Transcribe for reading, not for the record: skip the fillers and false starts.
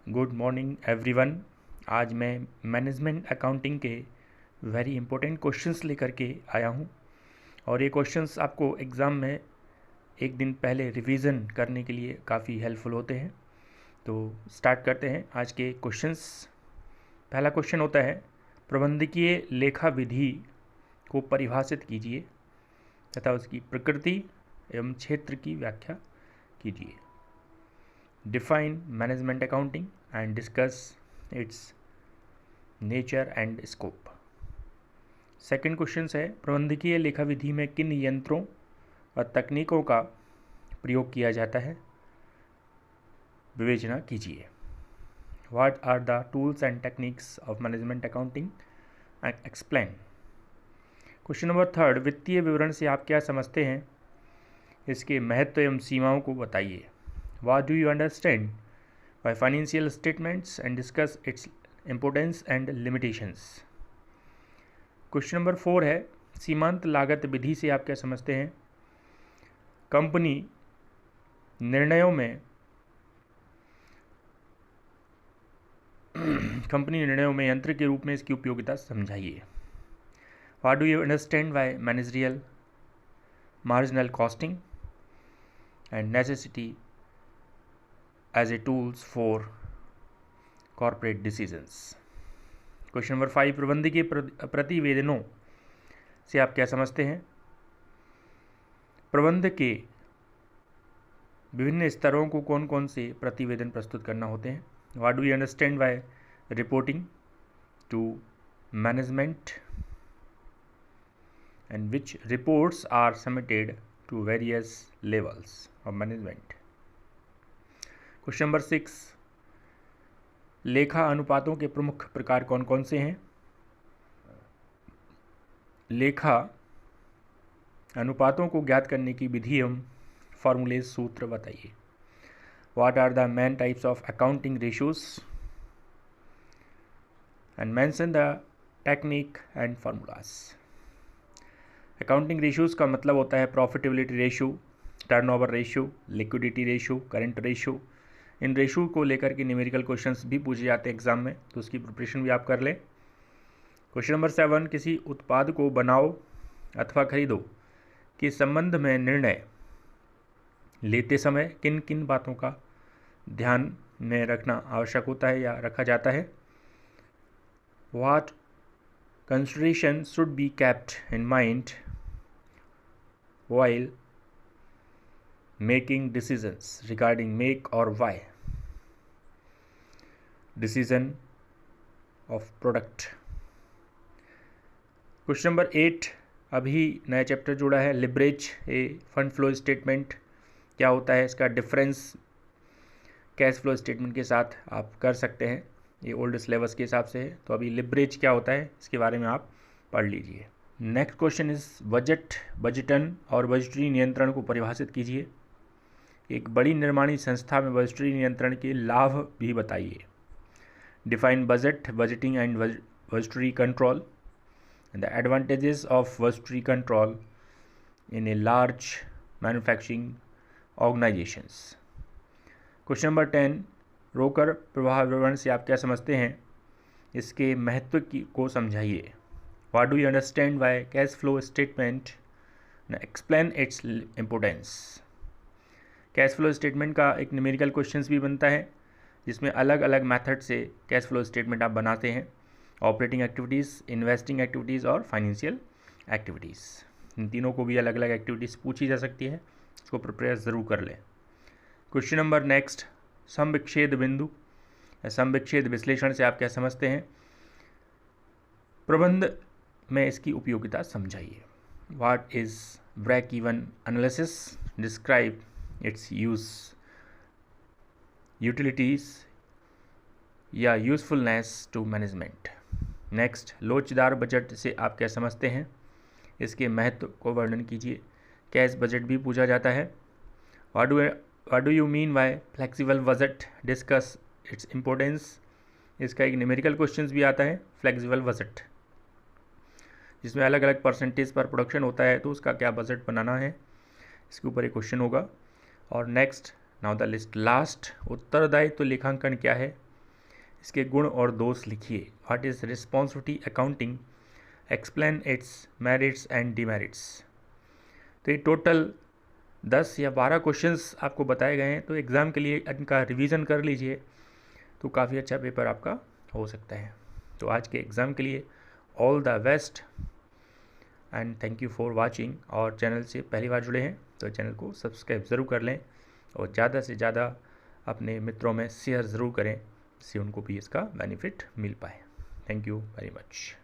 Good morning everyone. आज मैं management accounting के वेरी इंपॉर्टेंट क्वेश्चंस लेकर के आया हूं और ये क्वेश्चंस आपको एग्ज़ाम में एक दिन पहले रिवीजन करने के लिए काफ़ी हेल्पफुल होते हैं। तो स्टार्ट करते हैं आज के क्वेश्चंस। पहला क्वेश्चन होता है, प्रबंधकीय लेखा विधि को परिभाषित कीजिए तथा उसकी प्रकृति एवं क्षेत्र की व्याख्या कीजिए। Define management accounting and discuss its nature and scope. Second question है, प्रबंधकीय लेखा विधि में किन यंत्रों और तकनीकों का प्रयोग किया जाता है, विवेचना कीजिए। What are the tools and techniques of management accounting and explain. Question number third, वित्तीय विवरण से आप क्या समझते हैं, इसके महत्व एवं सीमाओं को बताइए। What do you understand by financial statements and discuss its importance and limitations. Question number 4 है, सीमांत लागत विधि से आप क्या समझते हैं, कंपनी निर्णयों में यंत्र के रूप में इसकी उपयोगिता समझाइए। What do you understand by managerial marginal costing and necessity as a tools for corporate decisions. Question number 5, प्रबंधकीय प्रतिवेदनों से आप क्या समझते हैं, प्रबंध के विभिन्न स्तरों को कौन कौन से प्रतिवेदन प्रस्तुत करना होते हैं। What do you understand by reporting to management and which reports are submitted to various levels of management. Question number 6, लेखा अनुपातों के प्रमुख प्रकार कौन कौन से हैं, लेखा अनुपातों को ज्ञात करने की विधि एवं फॉर्मूले सूत्र बताइए। What are the main types of accounting ratios and mention the technique and formulas. Accounting ratios का मतलब होता है profitability ratio, turnover ratio, liquidity ratio, current ratio. इन रेशो को लेकर के न्यूमेरिकल क्वेश्चंस भी पूछे जाते हैं एग्जाम में, तो उसकी प्रिपरेशन भी आप कर लें। क्वेश्चन नंबर 7, किसी उत्पाद को बनाओ अथवा खरीदो के संबंध में निर्णय लेते समय किन किन बातों का ध्यान में रखना आवश्यक होता है या रखा जाता है। What consideration should be kept in mind while making decisions regarding make or buy decision of product. Question number 8, अभी नया चैप्टर जुड़ा है, लिवरेज ए फंड फ्लो स्टेटमेंट क्या होता है, इसका डिफरेंस कैश फ्लो स्टेटमेंट के साथ आप कर सकते हैं, ये ओल्ड सिलेबस के हिसाब से है। तो अभी लिवरेज क्या होता है इसके बारे में आप पढ़ लीजिए। नेक्स्ट क्वेश्चन इज बजटन और बजटरी नियंत्रण को परिभाषित कीजिए। एक बड़ी निर्माणी संस्था में बजटरी नियंत्रण के लाभ भी बताइए। Define budget, budgeting and budgetary control and the advantages of budgetary control in a large manufacturing organisations. Question number 10, रोकर प्रवाह विवरण से आप क्या समझते हैं, इसके महत्व को समझाइए। What do you understand by cash flow statement, explain its importance. Cash flow statement का एक न्यूमेरिकल क्वेश्चंस भी बनता है जिसमें अलग अलग मेथड से कैश फ्लो स्टेटमेंट आप बनाते हैं, ऑपरेटिंग एक्टिविटीज़, इन्वेस्टिंग एक्टिविटीज़ और फाइनेंशियल एक्टिविटीज़। इन तीनों को भी अलग अलग एक्टिविटीज़ पूछी जा सकती है, इसको प्रिपेयर ज़रूर कर लें। क्वेश्चन नंबर नेक्स्ट, समविच्छेद बिंदु या समविच्छेद विश्लेषण से आप क्या समझते हैं, प्रबंध में इसकी उपयोगिता समझाइए। What is break even analysis, describe its use, utilities या यूजफुलनेस टू मैनेजमेंट। नेक्स्ट, लोचदार बजट से आप क्या समझते हैं, इसके महत्व को वर्णन कीजिए। कैश बजट भी पूछा जाता है। What do you mean by flexible budget, discuss its importance. इसका एक न्यूमेरिकल क्वेश्चंस भी आता है, फ्लेक्सिबल बजट, जिसमें अलग अलग परसेंटेज पर प्रोडक्शन होता है, तो उसका क्या बजट बनाना है, इसके ऊपर एक क्वेश्चन होगा। और next, now the list last, उत्तरदायित्व लेखांकन क्या है, इसके गुण और दोष लिखिए। What is responsibility accounting, explain it's merits and demerits. तो ये टोटल 10 या 12 क्वेश्चंस आपको बताए गए हैं, तो एग्ज़ाम के लिए इनका रिवीजन कर लीजिए, तो काफ़ी अच्छा पेपर आपका हो सकता है। तो आज के एग्ज़ाम के लिए all the best and thank you for watching. और चैनल से पहली बार जुड़े हैं तो चैनल को सब्सक्राइब ज़रूर कर लें और ज़्यादा से ज़्यादा अपने मित्रों में शेयर ज़रूर करें, जिससे उनको भी इसका बेनिफिट मिल पाए। Thank you very much.